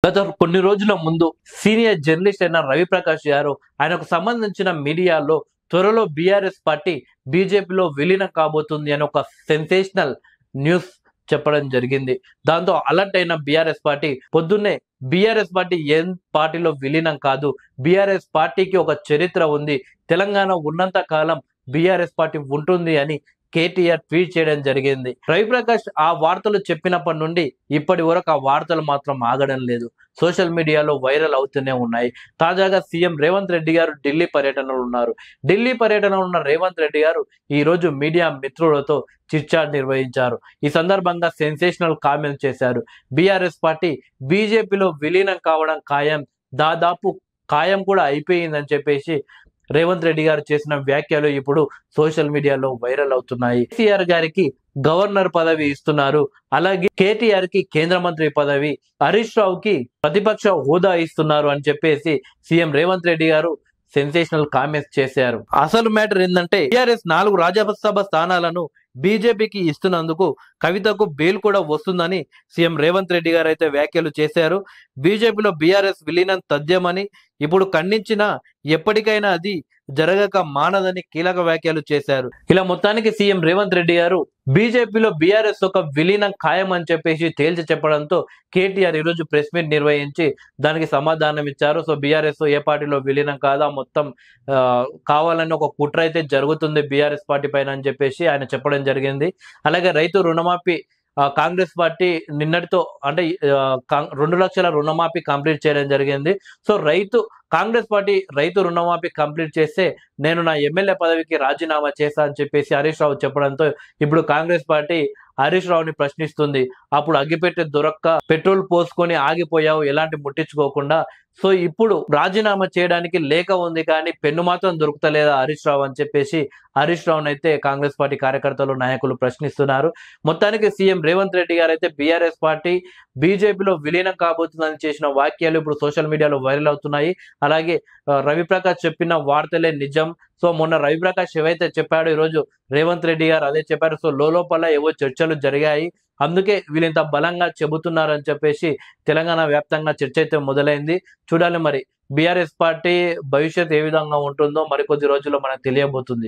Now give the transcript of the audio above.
గత కొన్ని రోజుల ముందు సీనియర్ జర్నలిస్ట్ అయిన రవిప్రకాష్ గారు ఆయనకు సంబంధించిన మీడియాలో త్వరలో బీఆర్ఎస్ పార్టీ బీజేపీలో విలీనం కాబోతుంది అని ఒక సెన్సేషనల్ న్యూస్ చెప్పడం జరిగింది. దాంతో అలర్ట్ అయిన బీఆర్ఎస్ పార్టీ పొద్దున్నే బీఆర్ఎస్ పార్టీ ఏం పార్టీలో విలీనం కాదు, బీఆర్ఎస్ పార్టీకి ఒక చరిత్ర ఉంది, తెలంగాణ ఉన్నంత కాలం బీఆర్ఎస్ పార్టీ ఉంటుంది అని కేటీఆర్ ట్వీట్ చేయడం జరిగింది. రవిప్రకాష్ ఆ వార్తలు చెప్పినప్పటి నుండి ఇప్పటి వరకు ఆ వార్తలు మాత్రం ఆగడం లేదు. సోషల్ మీడియాలో వైరల్ అవుతూనే ఉన్నాయి. తాజాగా సీఎం రేవంత్ రెడ్డి గారు ఢిల్లీ పర్యటనలో ఉన్నారు. ఢిల్లీ పర్యటనలో ఉన్న రేవంత్ రెడ్డి గారు ఈ రోజు మీడియా మిత్రులతో చిట్చాట్ నిర్వహించారు. ఈ సందర్భంగా సెన్సేషనల్ కామెంట్స్ చేశారు. బీఆర్ఎస్ పార్టీ బీజేపీలో విలీనం కావడం ఖాయం, దాదాపు ఖాయం కూడా అయిపోయిందని చెప్పేసి రేవంత్ రెడ్డి గారు చేసిన వ్యాఖ్యలు ఇప్పుడు సోషల్ మీడియాలో వైరల్ అవుతున్నాయి. కేసీఆర్ గారికి గవర్నర్ పదవి ఇస్తున్నారు, అలాగే కేటీఆర్ కి కేంద్ర మంత్రి పదవి, హరీష్ రావుకి ప్రతిపక్ష హోదా ఇస్తున్నారు అని చెప్పేసి సీఎం రేవంత్ రెడ్డి గారు సెన్సేషనల్ కామెంట్స్ చేశారు. అసలు మ్యాటర్ ఏంటంటే టీఆర్ఎస్ 4 రాజ్యసభ స్థానాలను బీజేపీకి ఇస్తున్నందుకు కవితకు బెయిల్ కూడా వస్తుందని సీఎం రేవంత్ రెడ్డి గారు అయితే వ్యాఖ్యలు చేశారు. బీజేపీలో బీఆర్ఎస్ విలీనం తథ్యమని, ఇప్పుడు ఖండించిన ఎప్పటికైనా అది జరగక మానదని కీలక వ్యాఖ్యలు చేశారు. ఇలా మొత్తానికి సీఎం రేవంత్ రెడ్డి గారు బీజేపీలో బీఆర్ఎస్ ఒక విలీనం ఖాయం అని చెప్పేసి తేల్చి చెప్పడంతో కేటీఆర్ ఈరోజు ప్రెస్ మీట్ నిర్వహించి దానికి సమాధానం ఇచ్చారు. సో బీఆర్ఎస్ ఏ పార్టీలో విలీనం కాదా, మొత్తం కావాలని ఒక కుట్ర అయితే జరుగుతుంది బీఆర్ఎస్ పార్టీ పైన అని చెప్పేసి ఆయన చెప్పడం జరిగింది. అలాగే రైతు రుణమాఫీ కాంగ్రెస్ పార్టీ నిన్నటితో అంటే 2 లక్షల రుణమాఫీ కంప్లీట్ చేయడం జరిగింది. సో కాంగ్రెస్ పార్టీ రైతు రుణమాఫీ కంప్లీట్ చేస్తే నేను నా ఎమ్మెల్యే పదవికి రాజీనామా చేశా అని చెప్పేసి హరీష్ రావు చెప్పడంతో ఇప్పుడు కాంగ్రెస్ పార్టీ హరీష్ రావుని ప్రశ్నిస్తుంది. అప్పుడు అగ్గిపెట్టె దొరక్క పెట్రోల్ పోసుకొని ఆగిపోయావు, ఎలాంటి ముట్టించుకోకుండా, సో ఇప్పుడు రాజీనామా చేయడానికి లేఖ ఉంది కానీ పెన్ను మాత్రం దొరుకుతలేదా హరీష్ రావు అని చెప్పేసి హరీష్ రావుని అయితే కాంగ్రెస్ పార్టీ కార్యకర్తలు నాయకులు ప్రశ్నిస్తున్నారు. మొత్తానికి సీఎం రేవంత్ రెడ్డి గారు అయితే బీఆర్ఎస్ పార్టీ బీజేపీలో విలీనం కాబోతుందని చేసిన వాక్యాలు ఇప్పుడు సోషల్ మీడియాలో వైరల్ అవుతున్నాయి. అలాగే రవిప్రకాష్ చెప్పిన వార్తలే నిజం. సో మొన్న రవిప్రకాష్ ఏవైతే చెప్పాడో ఈరోజు రేవంత్ రెడ్డి గారు అదే చెప్పారు. సో లోపల ఏవో చర్చలు జరిగాయి, అందుకే వీళ్ళింత బలంగా చెబుతున్నారని చెప్పేసి తెలంగాణ వ్యాప్తంగా చర్చ అయితే మొదలైంది. చూడాలి మరి బీఆర్ఎస్ పార్టీ భవిష్యత్ ఏ విధంగా ఉంటుందో మరికొద్ది రోజుల్లో మనకు తెలియబోతుంది.